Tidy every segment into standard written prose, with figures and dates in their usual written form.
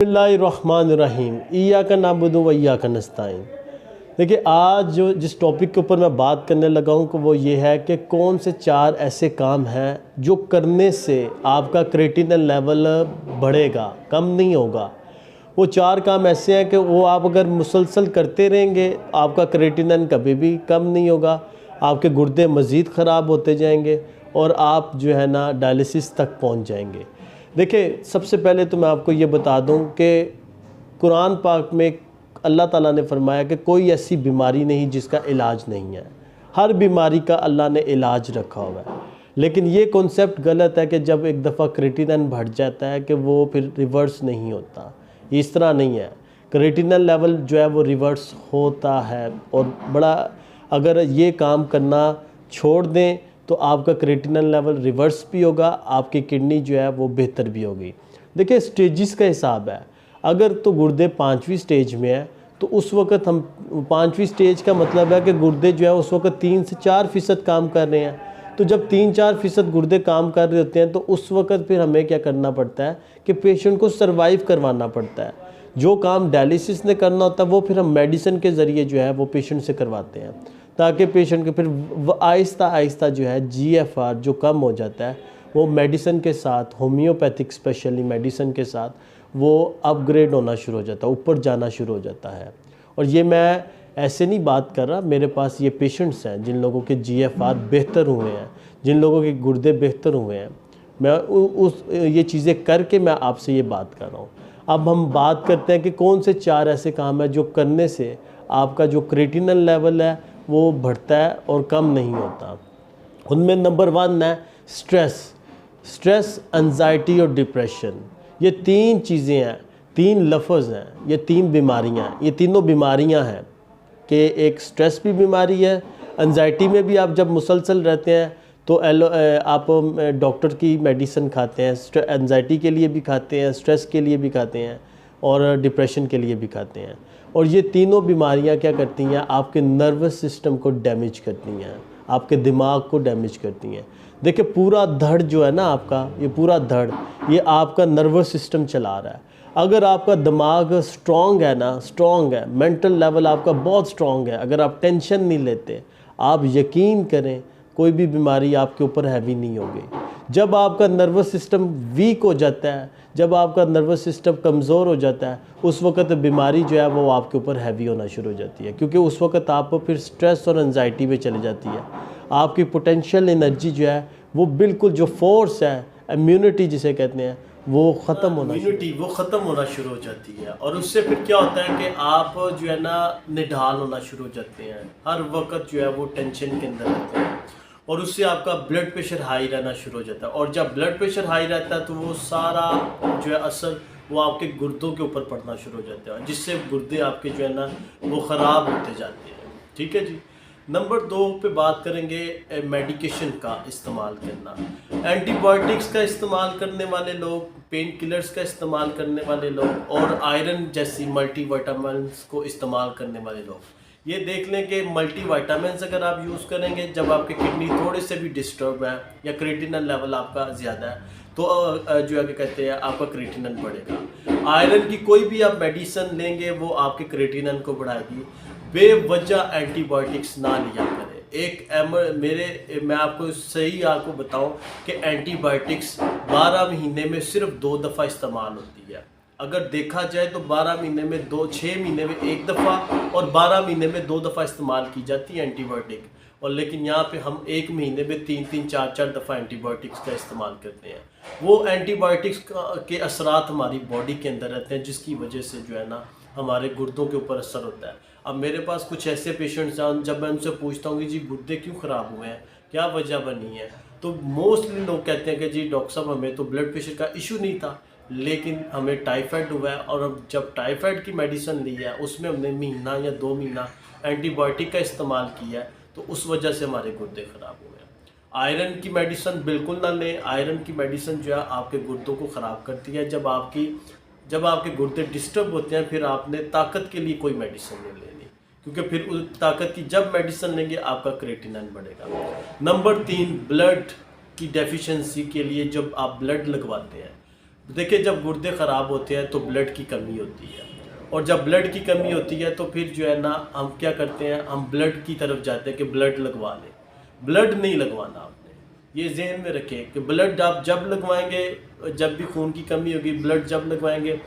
बिस्मिल्लाहिर्रहमानिर्रहीम इय्याका नअबुदु व इय्याका नस्तईन। देखिए, आज जिस टॉपिक के ऊपर मैं बात करने लगा हूँ वो ये है कि कौन से 4 ऐसे काम हैं जो करने से आपका क्रिएटिनिन लेवल बढ़ेगा, कम नहीं होगा। वो 4 काम ऐसे हैं कि वो आप अगर मुसलसल करते रहेंगे आपका क्रिएटिनिन कभी भी कम नहीं होगा, आपके गुर्दे मज़ीद ख़राब होते जाएंगे और आप जो है ना डायलिसिस तक पहुँच जाएंगे। देखिए, सबसे पहले तो मैं आपको ये बता दूं कि कुरान पाक में अल्लाह ताला ने फरमाया कि कोई ऐसी बीमारी नहीं जिसका इलाज नहीं है। हर बीमारी का अल्लाह ने इलाज रखा हुआ है। लेकिन ये कॉन्सेप्ट गलत है कि जब एक दफ़ा क्रिएटिनिन बढ़ जाता है कि वो फिर रिवर्स नहीं होता। इस तरह नहीं है। क्रिएटिनिन लेवल जो है वो रिवर्स होता है और बड़ा, अगर ये काम करना छोड़ दें तो आपका क्रिएटिनिन लेवल रिवर्स भी होगा, आपकी किडनी जो है वो बेहतर भी होगी। देखिए, स्टेजेस का हिसाब है। अगर तो गुर्दे 5वीं स्टेज में है तो उस वक़्त हम 5वीं स्टेज का मतलब है कि गुर्दे जो है उस वक़्त 3 से 4% काम कर रहे हैं। तो जब 3-4% गुर्दे काम कर रहे होते हैं तो उस वक़्त फिर हमें क्या करना पड़ता है कि पेशेंट को सर्वाइव करवाना पड़ता है। जो काम डायलिसिस ने करना होता है वो फिर हम मेडिसिन के ज़रिए जो है वो पेशेंट से करवाते हैं, ताकि पेशेंट के फिर आहिस्ता आहिस्ता जो है GFR जो कम हो जाता है वो मेडिसिन के साथ, होम्योपैथिक स्पेशली मेडिसिन के साथ वो अपग्रेड होना शुरू हो जाता है, ऊपर जाना शुरू हो जाता है। और ये मैं ऐसे नहीं बात कर रहा, मेरे पास ये पेशेंट्स हैं जिन लोगों के GFR बेहतर हुए हैं, जिन लोगों के गुर्दे बेहतर हुए हैं। मैं ये चीज़ें करके मैं आपसे ये बात कर रहा हूँ। अब हम बात करते हैं कि कौन से 4 ऐसे काम हैं जो करने से आपका जो क्रिएटिनिन लेवल है वो बढ़ता है और कम नहीं होता। उनमें नंबर 1 है स्ट्रेस, एंजाइटी और डिप्रेशन। ये 3 चीज़ें हैं, 3 लफ्ज़ हैं, ये 3 बीमारियां, ये तीनों बीमारियां हैं कि एक स्ट्रेस भी बीमारी है, एंजाइटी में भी आप जब मुसलसल रहते हैं तो आप डॉक्टर की मेडिसिन खाते हैं, एंजाइटी के लिए भी खाते हैं, स्ट्रेस के लिए भी खाते हैं और डिप्रेशन के लिए भी खाते हैं। और ये तीनों बीमारियां क्या करती हैं, आपके नर्वस सिस्टम को डैमेज करती हैं, आपके दिमाग को डैमेज करती हैं। देखिए, पूरा धड़ जो है ना आपका, ये पूरा धड़ ये आपका नर्वस सिस्टम चला रहा है। अगर आपका दिमाग स्ट्रॉन्ग है ना, स्ट्रॉन्ग है, मेंटल लेवल आपका बहुत स्ट्रॉन्ग है, अगर आप टेंशन नहीं लेते, आप यकीन करें कोई भी बीमारी आपके ऊपर हैवी नहीं होगी। जब आपका नर्वस सिस्टम वीक हो जाता है, जब आपका नर्वस सिस्टम कमज़ोर हो जाता है, उस वक़्त बीमारी जो है वो आपके ऊपर हैवी होना शुरू हो जाती है, क्योंकि उस वक़्त आप फिर स्ट्रेस और एंजाइटी में चली जाती है। आपकी पोटेंशियल एनर्जी जो है वो बिल्कुल, जो फोर्स है, इम्यूनिटी जिसे कहते हैं, वो ख़त्म होना शुरू हो जाती है। और उससे फिर क्या होता है कि आप जो है ना निढाल होना शुरू हो जाते हैं, हर वक्त जो है वो टेंशन के अंदर रहते हैं और उससे आपका ब्लड प्रेशर हाई रहना शुरू हो जाता है। और जब ब्लड प्रेशर हाई रहता है तो वो सारा जो है असर वो आपके गुर्दों के ऊपर पड़ना शुरू हो जाता है, जिससे गुर्दे आपके जो है ना वो ख़राब होते जाते हैं। ठीक है जी। नंबर 2 पे बात करेंगे मेडिकेशन का इस्तेमाल करना। एंटीबायोटिक्स का इस्तेमाल करने वाले लोग, पेन किलर्स का इस्तेमाल करने वाले लोग और आयरन जैसी मल्टीविटामिन्स को इस्तेमाल करने वाले लोग, ये देख लें कि मल्टीविटामिन्स अगर आप यूज़ करेंगे जब आपके किडनी थोड़े से भी डिस्टर्ब है या क्रिएटिनिन लेवल आपका ज़्यादा है तो जो है क्या कहते हैं आपका क्रिएटिनिन बढ़ेगा। आयरन की कोई भी आप मेडिसिन लेंगे वो आपके क्रिएटिनिन को बढ़ाएगी। बेवजह एंटीबायोटिक्स ना लिया करें। मैं आपको सही आपको बताऊं कि एंटीबायोटिक्स 12 महीने में सिर्फ 2 दफ़ा इस्तेमाल होती है। अगर देखा जाए तो 12 महीने में 6 महीने में 1 दफ़ा और 12 महीने में 2 दफ़ा इस्तेमाल की जाती है एंटीबायोटिक। और लेकिन यहाँ पे हम 1 महीने में 3-3, 4-4 दफ़ा एंटीबायोटिक्स का इस्तेमाल करते हैं। वो एंटीबायोटिक्स के असरात हमारी बॉडी के अंदर रहते हैं, जिसकी वजह से जो है ना हमारे गुर्दों के ऊपर असर होता है। अब मेरे पास कुछ ऐसे पेशेंट्स हैं, जब मैं उनसे पूछता हूँ कि जी गुर्दे क्यों ख़राब हुए हैं, क्या वजह बनी है, तो मोस्टली लोग कहते हैं कि जी डॉक्टर साहब हमें तो ब्लड प्रेशर का इशू नहीं था, लेकिन हमें टाइफाइड हुआ है और अब जब टाइफाइड की मेडिसिन ली है उसमें हमने महीना या 2 महीना एंटीबायोटिक का इस्तेमाल किया है, तो उस वजह से हमारे गुर्दे ख़राब हुए हैं। आयरन की मेडिसिन बिल्कुल ना लें। आयरन की मेडिसिन जो है आपके गुर्दों को ख़राब करती है। जब आपके गुर्दे डिस्टर्ब होते हैं फिर आपने ताकत के लिए कोई मेडिसिन नहीं लेनी, क्योंकि फिर उस ताकत की जब मेडिसिन लेंगे आपका क्रिएटिनिन बढ़ेगा। नंबर 3, ब्लड की डेफिशिएंसी के लिए जब आप ब्लड लगवाते हैं, देखिए, जब गुर्दे ख़राब होते हैं तो ब्लड की कमी होती है, और जब ब्लड की कमी होती है तो फिर जो है ना हम क्या करते हैं, हम ब्लड की तरफ जाते हैं कि ब्लड लगवा लें। ब्लड नहीं लगवाना आपने, ये जहन में रखें कि ब्लड आप जब लगवाएंगे, जब भी खून की कमी होगी, ब्लड जब लगवाएंगे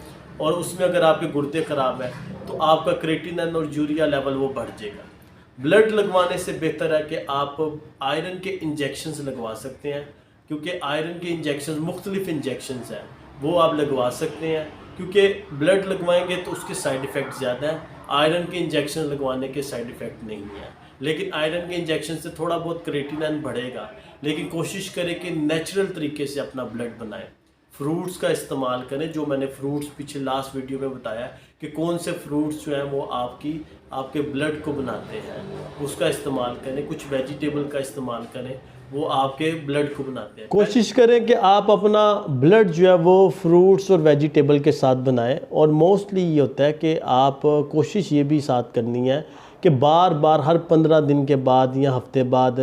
और उसमें अगर आपके गुर्दे ख़राब है तो आपका क्रेटिनिन और यूरिया लेवल वो बढ़ जाएगा। ब्लड लगवाने से बेहतर है कि आप आयरन के इंजेक्शंस लगवा सकते हैं, क्योंकि आयरन के इंजेक्शंस मुख्तलिफ इंजेक्शंस हैं, वो आप लगवा सकते हैं। क्योंकि ब्लड लगवाएंगे तो उसके साइड इफ़ेक्ट ज़्यादा हैं, आयरन के इंजेक्शन लगवाने के साइड इफ़ेक्ट नहीं है। लेकिन आयरन के इंजेक्शन से थोड़ा बहुत क्रेटिनिन बढ़ेगा, लेकिन कोशिश करें कि नेचुरल तरीके से अपना ब्लड बनाएं। फ्रूट्स का इस्तेमाल करें, जो मैंने फ्रूट्स पीछे लास्ट वीडियो में बताया कि कौन से फ्रूट्स जो हैं वो आपके ब्लड को बनाते हैं, उसका इस्तेमाल करें। कुछ वेजिटेबल का इस्तेमाल करें, वो आपके ब्लड को बनाते हैं। कोशिश करें कि आप अपना ब्लड जो है वो फ्रूट्स और वेजिटेबल के साथ बनाएं। और मोस्टली ये होता है कि आप कोशिश ये भी साथ करनी है कि बार बार हर 15 दिन के बाद या हफ्ते बाद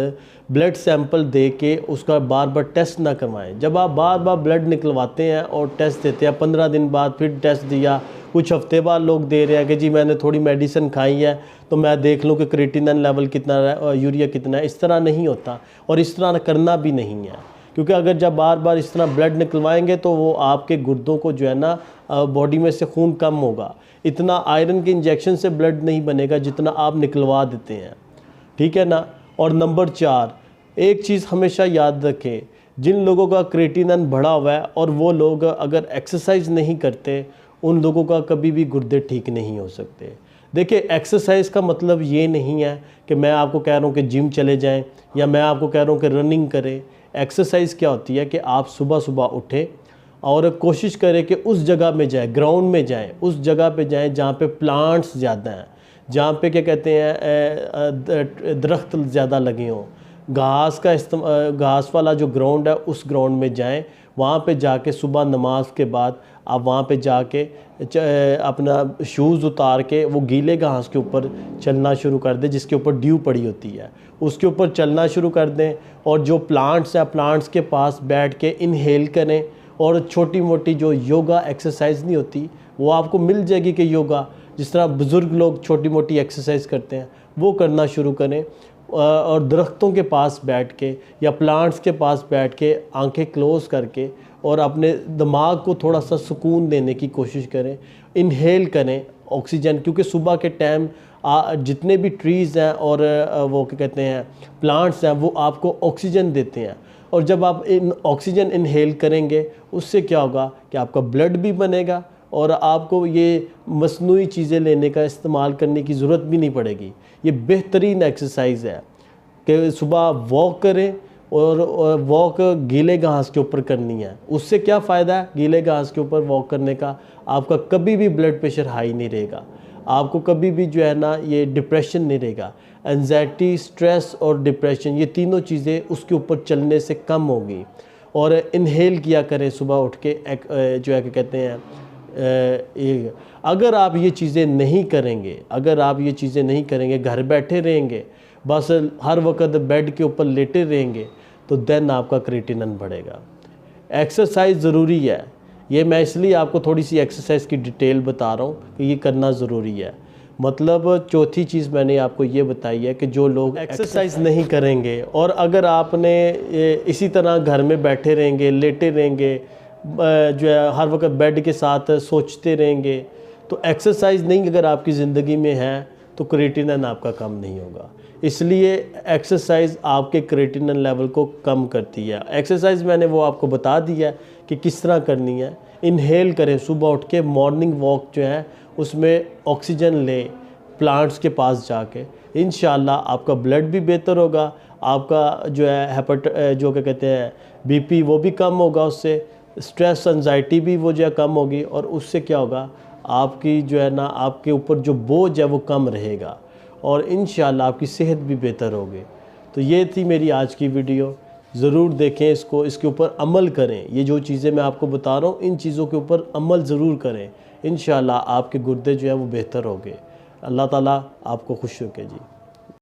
ब्लड सैंपल दे के उसका बार बार टेस्ट ना करवाएं। जब आप बार बार ब्लड निकलवाते हैं और टेस्ट देते हैं, 15 दिन बाद फिर टेस्ट दिया, कुछ हफ्ते बाद लोग दे रहे हैं कि जी मैंने थोड़ी मेडिसिन खाई है तो मैं देख लूँ कि क्रेटिनिन लेवल कितना है और यूरिया कितना है। इस तरह नहीं होता और इस तरह करना भी नहीं है, क्योंकि अगर जब बार बार इस तरह ब्लड निकलवाएंगे तो वो आपके गुर्दों को जो है ना बॉडी में से खून कम होगा, इतना आयरन के इंजेक्शन से ब्लड नहीं बनेगा जितना आप निकलवा देते हैं, ठीक है ना। और नंबर 4, एक चीज़ हमेशा याद रखें, जिन लोगों का क्रेटिनिन बढ़ा हुआ है और वो लोग अगर एक्सरसाइज नहीं करते, उन लोगों का कभी भी गुर्दे ठीक नहीं हो सकते। देखिए, एक्सरसाइज का मतलब ये नहीं है कि मैं आपको कह रहा हूँ कि जिम चले जाएं या मैं आपको कह रहा हूँ कि रनिंग करें। एक्सरसाइज क्या होती है कि आप सुबह सुबह उठें और कोशिश करें कि उस जगह में जाएं, ग्राउंड में जाएं, उस जगह पे जाएं जहाँ पे प्लांट्स ज़्यादा हैं, जहाँ पे क्या कहते हैं दरख्त ज़्यादा लगे हों। घास वाला जो ग्राउंड है उस ग्राउंड में जाएं, वहाँ पे जाके सुबह नमाज के बाद आप वहाँ पे जाके अपना शूज़ उतार के वो गीले घास के ऊपर चलना शुरू कर दें, जिसके ऊपर ड्यू पड़ी होती है, उसके ऊपर चलना शुरू कर दें। और जो प्लांट्स हैं, प्लांट्स के पास बैठ के इनहेल करें। और छोटी मोटी जो योगा एक्सरसाइज नहीं होती वो आपको मिल जाएगी कि योगा जिस तरह बुज़ुर्ग लोग छोटी मोटी एक्सरसाइज करते हैं वो करना शुरू करें। और दरख्तों के पास बैठ के या प्लांट्स के पास बैठ के आंखें क्लोज़ करके और अपने दिमाग को थोड़ा सा सुकून देने की कोशिश करें। इनहेल करें ऑक्सीजन, क्योंकि सुबह के टाइम जितने भी ट्रीज़ हैं और वो क्या कहते हैं प्लांट्स हैं वो आपको ऑक्सीजन देते हैं। और जब आप ऑक्सीजन इनहेल करेंगे उससे क्या होगा कि आपका ब्लड भी बनेगा और आपको ये मसनूई चीज़ें लेने का इस्तेमाल करने की ज़रूरत भी नहीं पड़ेगी। ये बेहतरीन एक्सरसाइज है कि सुबह वॉक करें और वॉक गीले घास के ऊपर करनी है। उससे क्या फ़ायदा है गीले घास के ऊपर वॉक करने का, आपका कभी भी ब्लड प्रेशर हाई नहीं रहेगा, आपको कभी भी जो है ना ये डिप्रेशन नहीं रहेगा। एंजाइटी, स्ट्रेस और डिप्रेशन, ये तीनों चीज़ें उसके ऊपर चलने से कम होगी। और इनहेल किया करें सुबह उठ के, जो है क्या कहते हैं अगर आप ये चीज़ें नहीं करेंगे, घर बैठे रहेंगे, बस हर वक्त बेड के ऊपर लेटे रहेंगे, तो देन आपका क्रेटिनिन बढ़ेगा। एक्सरसाइज ज़रूरी है, ये मैं इसलिए आपको थोड़ी सी एक्सरसाइज की डिटेल बता रहा हूँ कि ये करना ज़रूरी है। मतलब चौथी चीज़ मैंने आपको ये बताई है कि जो लोग एक्सरसाइज नहीं करेंगे और अगर आपने इसी तरह घर में बैठे रहेंगे, लेटे रहेंगे, जो है हर वक्त बेड के साथ सोचते रहेंगे, तो एक्सरसाइज नहीं अगर आपकी ज़िंदगी में है तो क्रेटिनिन आपका कम नहीं होगा। इसलिए एक्सरसाइज आपके क्रेटिनिन लेवल को कम करती है। एक्सरसाइज मैंने वो आपको बता दिया कि किस तरह करनी है। इनहेल करें सुबह उठ के, मॉर्निंग वॉक जो है उसमें ऑक्सीजन लें प्लांट्स के पास जाके, इंशाल्लाह आपका ब्लड भी बेहतर होगा, आपका जो है जो क्या कहते हैं बीपी वो भी कम होगा, उससे स्ट्रेस एंजाइटी भी वो जो है कम होगी और उससे क्या होगा आपकी जो है ना आपके ऊपर जो बोझ है वो कम रहेगा और इंशाल्लाह आपकी सेहत भी बेहतर होगी। तो ये थी मेरी आज की वीडियो, ज़रूर देखें इसको, इसके ऊपर अमल करें। ये जो चीज़ें मैं आपको बता रहा हूँ इन चीज़ों के ऊपर अमल ज़रूर करें, इंशाल्लाह आपके गुर्दे जो है वो बेहतर होंगे। अल्लाह ताला आपको खुश रखे जी।